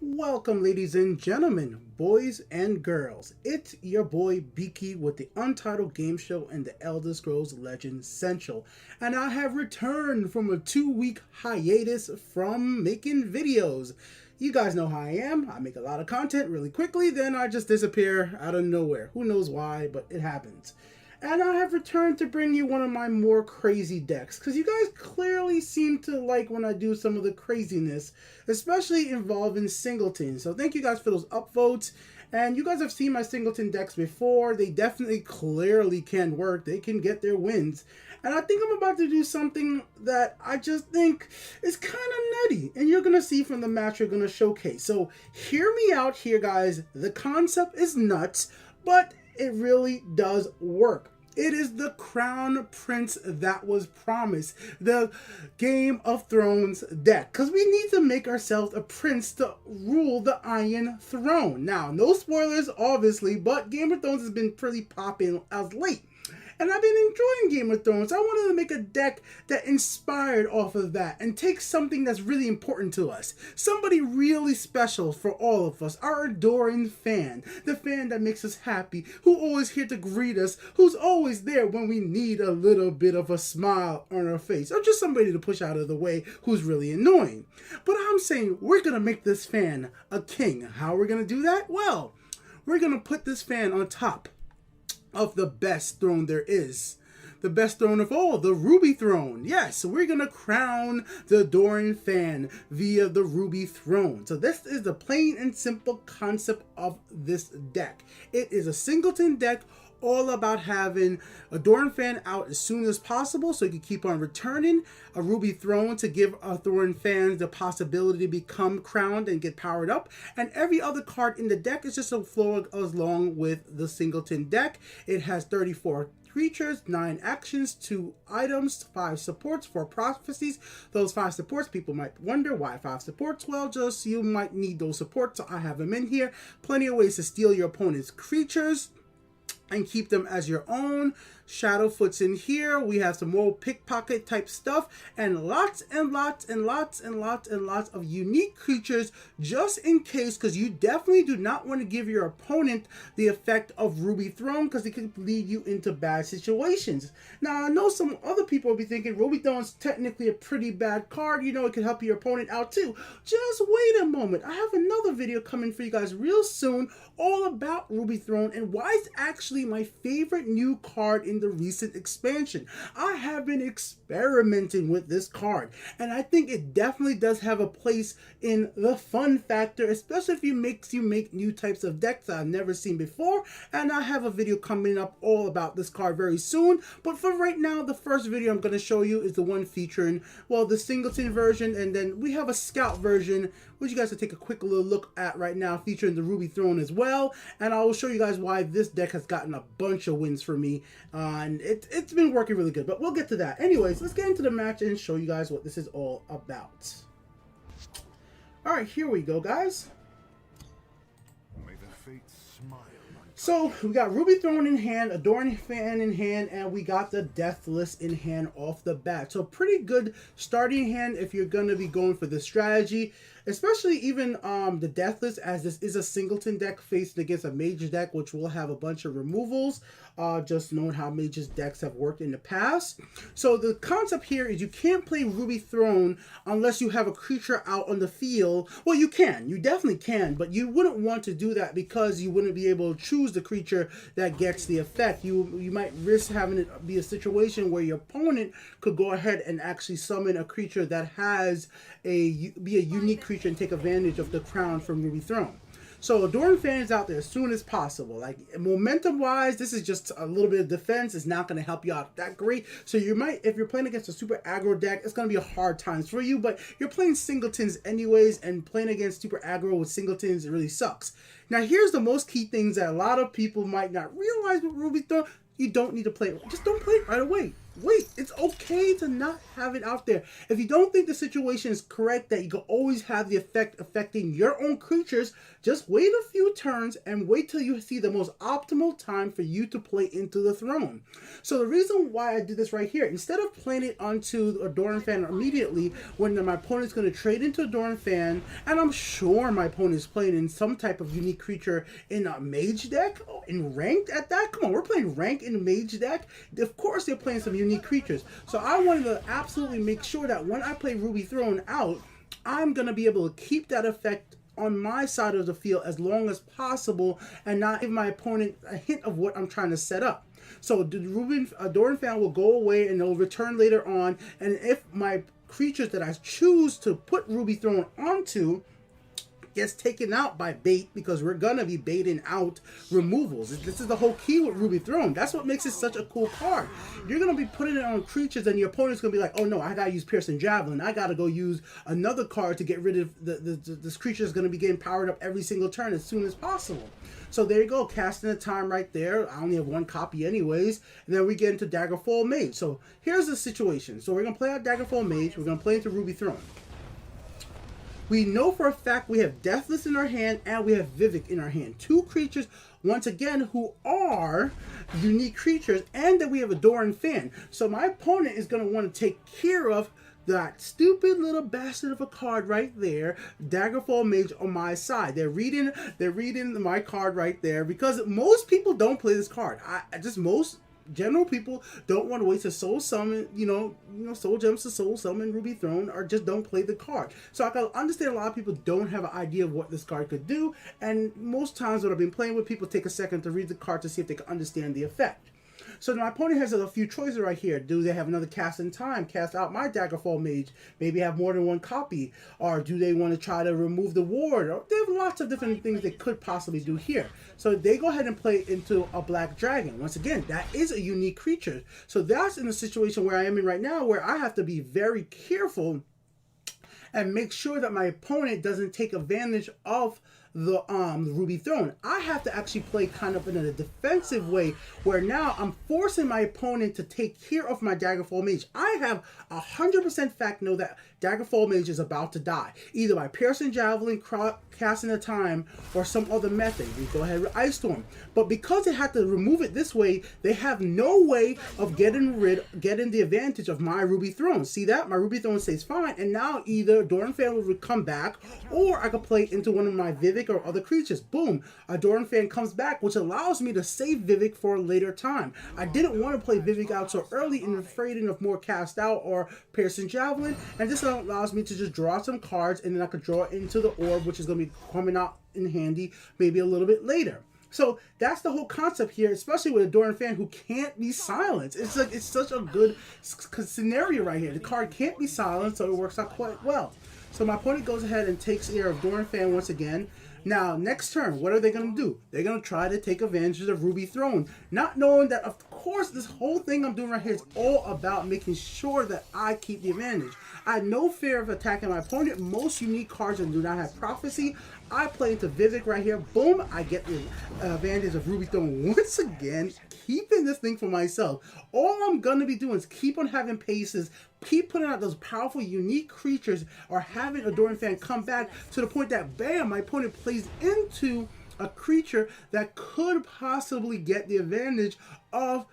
Welcome, ladies and gentlemen, boys and girls. It's your boy Beaky with the Untitled Game Show and the Elder Scrolls Legend Central. And I have returned from a 2-week hiatus from making videos. You guys know how I am. I make a lot of content really quickly, then I just disappear out of nowhere. Who knows why, but it happens. And I have returned to bring you one of my more crazy decks, because you guys clearly seem to like when I do some of the craziness, especially involving Singleton. So thank you guys for those upvotes. And you guys have seen my Singleton decks before. They definitely clearly can work. They can get their wins. And I think I'm about to do something that I just think is kind of nutty. And you're going to see from the match we're going to showcase. So hear me out here, guys. The concept is nuts, but it really does work. It is the Crown Prince that was promised, the Game of Thrones deck. Because we need to make ourselves a prince to rule the Iron Throne. Now, no spoilers, obviously, but Game of Thrones has been pretty popping as late. And I've been enjoying Game of Thrones. I wanted to make a deck that inspired off of that and take something that's really important to us. Somebody really special for all of us. Our adoring fan. The fan that makes us happy. Who always here to greet us. Who's always there when we need a little bit of a smile on our face. Or just somebody to push out of the way who's really annoying. But I'm saying we're going to make this fan a king. How are we going to do that? Well, we're going to put this fan on top of the best throne there is. The best throne of all, the Ruby Throne. Yes, we're going to crown the adoring fan via the Ruby Throne. So this is the plain and simple concept of this deck. It is a singleton deck, all about having a Doran fan out as soon as possible so you can keep on returning, a Ruby Throne to give a Doran fan the possibility to become crowned and get powered up, and every other card in the deck is just a flow along with the singleton deck. It has 34 creatures, 9 actions, 2 items, 5 supports, 4 prophecies. Those 5 supports, people might wonder why 5 supports. Well, just you might need those supports, so I have them in here. Plenty of ways to steal your opponent's creatures and keep them as your own. Shadowfoot's in here. We have some more pickpocket type stuff and lots and lots and lots and lots and lots of unique creatures just in case, because you definitely do not want to give your opponent the effect of Ruby Throne because it could lead you into bad situations. Now, I know some other people will be thinking Ruby Throne's technically a pretty bad card. You know, it could help your opponent out too. Just wait a moment. I have another video coming for you guys real soon all about Ruby Throne and why it's actually my favorite new card in the recent expansion. I have been experimenting with this card and I think it definitely does have a place in the fun factor, especially if you make new types of decks that I've never seen before. And I have a video coming up all about this card very soon, but for right now, the first video I'm going to show you is the one featuring, well, the singleton version, and then we have a scout version which you guys can take a quick little look at right now, featuring the Ruby Throne as well. And I will show you guys why this deck has gotten a bunch of wins for me. And it's been working really good, but we'll get to that. Anyways, let's get into the match and show you guys what this is all about. All right, here we go, guys. May the fates smile. So we got Ruby Throne in hand, Adoring Fan in hand, and we got the Deathless in hand off the bat. So pretty good starting hand if you're going to be going for this strategy. Especially even the Deathless, as this is a singleton deck faced against a Mage deck, which will have a bunch of removals. Just knowing how Mage's decks have worked in the past. So the concept here is you can't play Ruby Throne unless you have a creature out on the field. Well, you can. You definitely can, but you wouldn't want to do that because you wouldn't be able to choose the creature that gets the effect. You might risk having it be a situation where your opponent could go ahead and actually summon a creature that has be a unique creature and take advantage of the crown from Ruby Throne. So adoring fans out there as soon as possible. Like momentum wise, this is just a little bit of defense. It's not going to help you out that great. So you might, if you're playing against a super aggro deck, it's going to be a hard times for you. But you're playing singletons anyways, and playing against super aggro with singletons, it really sucks. Now here's the most key things that a lot of people might not realize with Ruby Throne. You don't need to play it. Just don't play it right away. wait, it's okay to not have it out there. If you don't think the situation is correct, that you can always have the effect affecting your own creatures, just wait a few turns and wait till you see the most optimal time for you to play into the throne. So the reason why I did this right here, instead of playing it onto a Doran Fan immediately when my opponent's going to trade into a Doran Fan, and I'm sure my opponent is playing in some type of unique creature in a mage deck, in ranked at that. Come on, we're playing rank in a mage deck. Of course they're playing some unique creatures. So I wanted to absolutely make sure that when I play Ruby Throne out, I'm going to be able to keep that effect on my side of the field as long as possible and not give my opponent a hint of what I'm trying to set up. So the Doran Fan will go away and it'll return later on, and if my creatures that I choose to put Ruby Throne onto gets taken out by bait, because we're gonna be baiting out removals. This is the whole key with Ruby Throne. That's what makes it such a cool card. You're gonna be putting it on creatures and your opponent's gonna be like, oh no, I gotta use Piercing Javelin. I gotta go use another card to get rid of this creature is gonna be getting powered up every single turn as soon as possible. So there you go, casting the time right there. I only have one copy anyways. And then we get into Daggerfall Mage. So here's the situation. So we're gonna play out Daggerfall Mage. We're gonna play into Ruby Throne. We know for a fact we have Deathless in our hand and we have Vivek in our hand. Two creatures, once again, who are unique creatures, and that we have a Doran Fan. So my opponent is going to want to take care of that stupid little bastard of a card right there, Daggerfall Mage on my side. They're reading my card right there, because most people don't play this card. Most general people don't want to waste a soul summon, soul gems to soul summon Ruby Throne, or just don't play the card. So I can understand a lot of people don't have an idea of what this card could do, and most times when I've been playing with people, take a second to read the card to see if they can understand the effect. So my opponent has a few choices right here. Do they have another cast in time? Cast out my Daggerfall Mage. Maybe have more than one copy. Or do they want to try to remove the ward? Or they have lots of different things they could possibly do here. So they go ahead and play into a Black Dragon. Once again, that is a unique creature. So that's in a situation where I am in right now, where I have to be very careful and make sure that my opponent doesn't take advantage of the Ruby Throne. I have to actually play kind of in a defensive way, where now I'm forcing my opponent to take care of my Daggerfall Mage. I have 100% fact know that Daggerfall Mage is about to die, either by Piercing Javelin, casting a time, or some other method. We go ahead with Ice Storm. But because they have to remove it this way, they have no way of getting the advantage of my Ruby Throne. See that? My Ruby Throne stays fine, and now either Doran Fan will come back, or I could play into one of my Vivek or other creatures. Boom, a Doran Fan comes back, which allows me to save Vivek for a later time. I didn't want to play Vivek out so early and afraid of more cast out or Piercing Javelin, and this allows me to just draw some cards, and then I could draw into the orb, which is going to be coming out in handy maybe a little bit later. So that's the whole concept here, especially with a Doran Fan who can't be silenced. It's such a good scenario right here. The card can't be silenced, so it works out quite well. So my opponent goes ahead and takes care of Doran Fan once again. Now, next turn, what are they going to do? They're going to try to take advantage of Ruby Throne, not knowing that, of course, this whole thing I'm doing right here is all about making sure that I keep the advantage. I have no fear of attacking my opponent. Most unique cards that do not have Prophecy. I play into Vivek right here. Boom, I get the advantage of Ruby Throne once again, keeping this thing for myself. All I'm going to be doing is keep on having paces, keep putting out those powerful, unique creatures, or having a Doran Fan come back to the point that, bam, my opponent plays into a creature that could possibly get the advantage of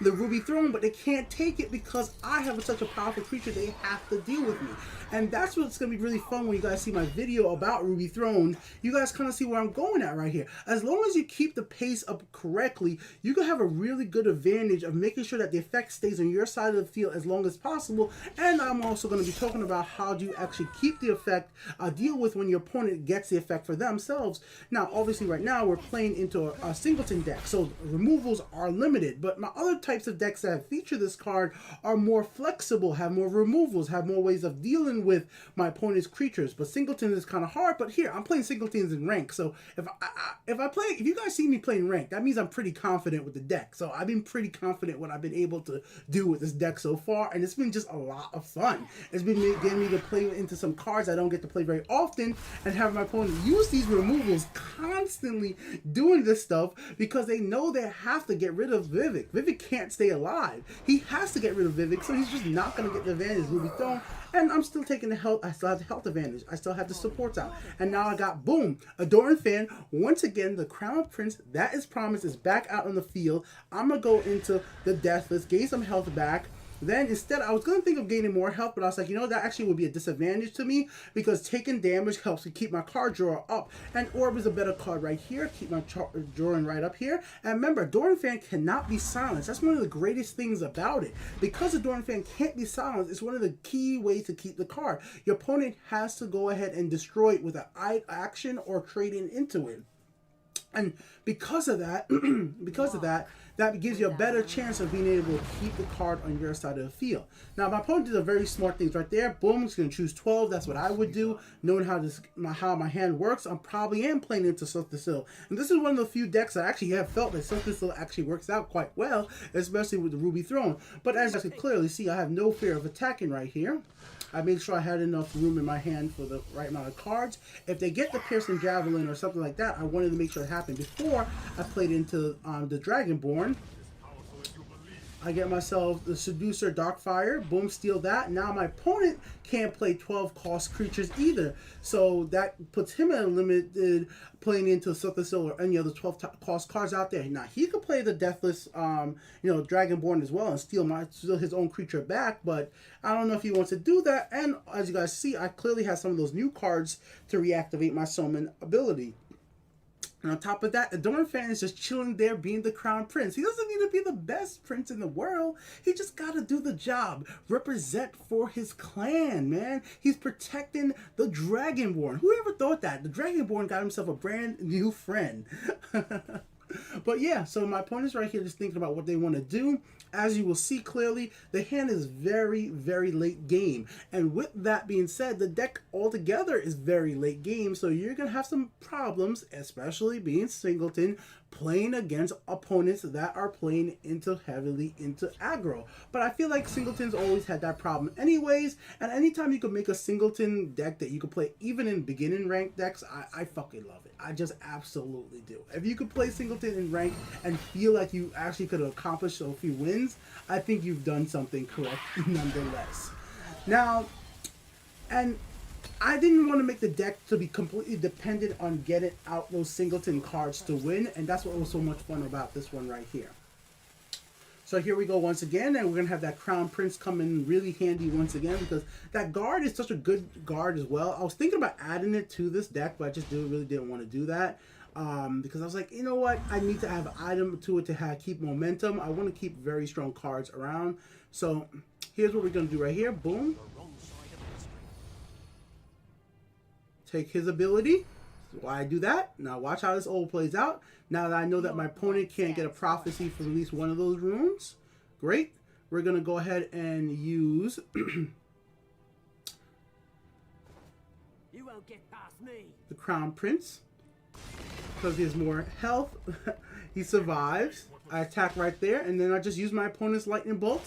the Ruby Throne, but they can't take it because I have such a powerful creature. They have to deal with me. And that's what's going to be really fun when you guys see my video about Ruby Throne. You guys kind of see where I'm going at right here. As long as you keep the pace up correctly, you can have a really good advantage of making sure that the effect stays on your side of the field as long as possible. And I'm also going to be talking about how do you actually keep the effect, deal with when your opponent gets the effect for themselves. Now, obviously right now we're playing into a singleton deck, so removals are limited. But my other types of decks that feature this card are more flexible, have more removals, have more ways of dealing fun with my opponent's creatures. But singleton is kind of hard. But here, I'm playing singletons in rank. So if you guys see me playing rank, that means I'm pretty confident with the deck. So I've been pretty confident what I've been able to do with this deck so far, and it's been just a lot of fun. It's been getting me to play into some cards I don't get to play very often, and have my opponent use these removals constantly doing this stuff because they know they have to get rid of Vivek. Vivek can't stay alive. He has to get rid of Vivek, so he's just not going to get the advantage Ruby Throne. And I'm still taking the health. I still have the health advantage. I still have the supports out. And now I got, boom, Adoran Fan. Once again, the Crown Prince that is promised is back out on the field. I'm going to go into the Deathless, gain some health back. Then instead, I was going to think of gaining more health, but I was like, you know, that actually would be a disadvantage to me because taking damage helps to keep my card drawer up. And Orb is a better card right here. Keep my drawing right up here. And remember, Doran Fan cannot be silenced. That's one of the greatest things about it. Because the Doran Fan can't be silenced, it's one of the key ways to keep the card. Your opponent has to go ahead and destroy it with an action or trading into it. And because of that, that gives you a better chance of being able to keep the card on your side of the field. Now, my opponent did a very smart things right there. Boom, he's going to choose 12. That's what I would do. Knowing how my hand works, I probably am playing into Silk Seal. And this is one of the few decks I actually have felt that Silk Seal actually works out quite well, especially with the Ruby Throne. But as you can clearly see, I have no fear of attacking right here. I made sure I had enough room in my hand for the right amount of cards. If they get the Piercing Javelin or something like that, I wanted to make sure it happened before I played into the Dragonborn. I get myself the Seducer Darkfire. Boom, steal that. Now my opponent can't play 12 cost creatures either. So that puts him at a limited playing into Silk Seal or any other 12 cost cards out there. Now he could play the Deathless, Dragonborn as well and steal his own creature back. But I don't know if he wants to do that. And as you guys see, I clearly have some of those new cards to reactivate my summon ability. And on top of that, Adoran Fan is just chilling there being the Crown Prince. He doesn't need to be the best prince in the world. He just got to do the job. Represent for his clan, man. He's protecting the Dragonborn. Who ever thought that? The Dragonborn got himself a brand new friend. But yeah, so my opponent's right here just thinking about what they want to do. As you will see clearly, the hand is very, very late game. And with that being said, the deck altogether is very late game. So you're going to have some problems, especially being singleton, playing against opponents that are playing heavily into aggro. But I feel like singletons always had that problem anyways. And anytime you could make a singleton deck that you could play even in beginning rank decks, I fucking love it. I just absolutely do. If you could play singleton in rank and feel like you actually could accomplish a few wins, I think you've done something correct nonetheless. Now, and I didn't want to make the deck to be completely dependent on getting out those singleton cards to win, and that's what was so much fun about this one right here. So here we go once again, and we're going to have that Crown Prince come in really handy once again, because that guard is such a good guard as well. I was thinking about adding it to this deck, but I just really didn't want to do that. Because I was like, you know what? I need to have an item to it to keep momentum. I want to keep very strong cards around. So here's what we're going to do right here. Boom. Take his ability. Why I do that? Now watch how this all plays out. Now that I know that my opponent can't get a prophecy from at least one of those runes. Great. We're going to go ahead and use You won't get past me. the Crown Prince. Because he has more health. He survives. I attack right there. And then I just use my opponent's lightning bolt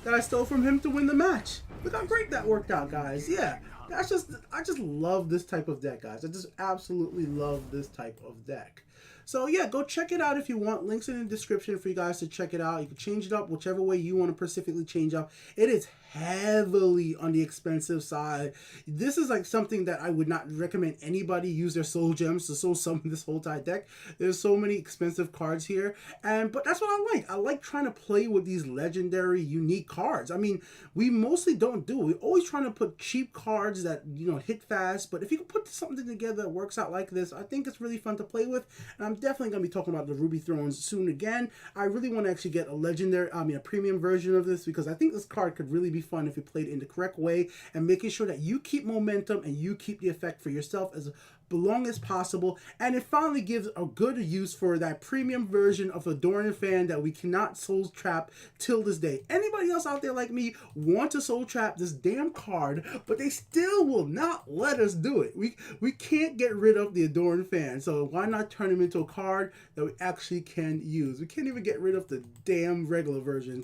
that I stole from him to win the match. Look how great that worked out, guys. Yeah. I just love this type of deck, guys. I just absolutely love this type of deck. So yeah, go check it out if you want. Links in the description for you guys to check it out. You can change it up whichever way you want to specifically change up. It is heavily on the expensive side. This is like something that I would not recommend anybody use their soul gems to soul summon this whole entire deck. There's so many expensive cards here, but that's what I like. I like trying to play with these legendary, unique cards. I mean, we mostly don't do. We're always trying to put cheap cards that, you know, hit fast. But if you can put something together that works out like this, I think it's really fun to play with. And I'm definitely going to be talking about the Ruby Thrones soon again. I really want to actually get a premium version of this, because I think this card could really be fun if you played it in the correct way and making sure that you keep momentum and you keep the effect for yourself as long as possible, and it finally gives a good use for that premium version of a Doran fan that we cannot soul trap till this day. Anybody else out there like me want to soul trap this damn card, but they still will not let us do it. We can't get rid of the Doran fan, so why not turn him into a card that we actually can use? We can't even get rid of the damn regular version,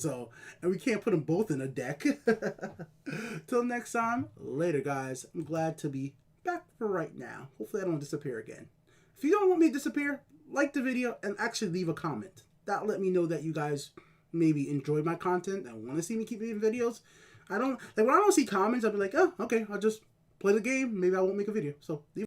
and we can't put them both in a deck. Till next time, later guys. I'm glad to be back for right now. Hopefully I don't disappear again. If you don't want me to disappear, like the video and actually leave a comment. That'll let me know that you guys maybe enjoyed my content and want to see me keep making videos. When I don't see comments, I'll be like, oh, okay, I'll just play the game. Maybe I won't make a video. So leave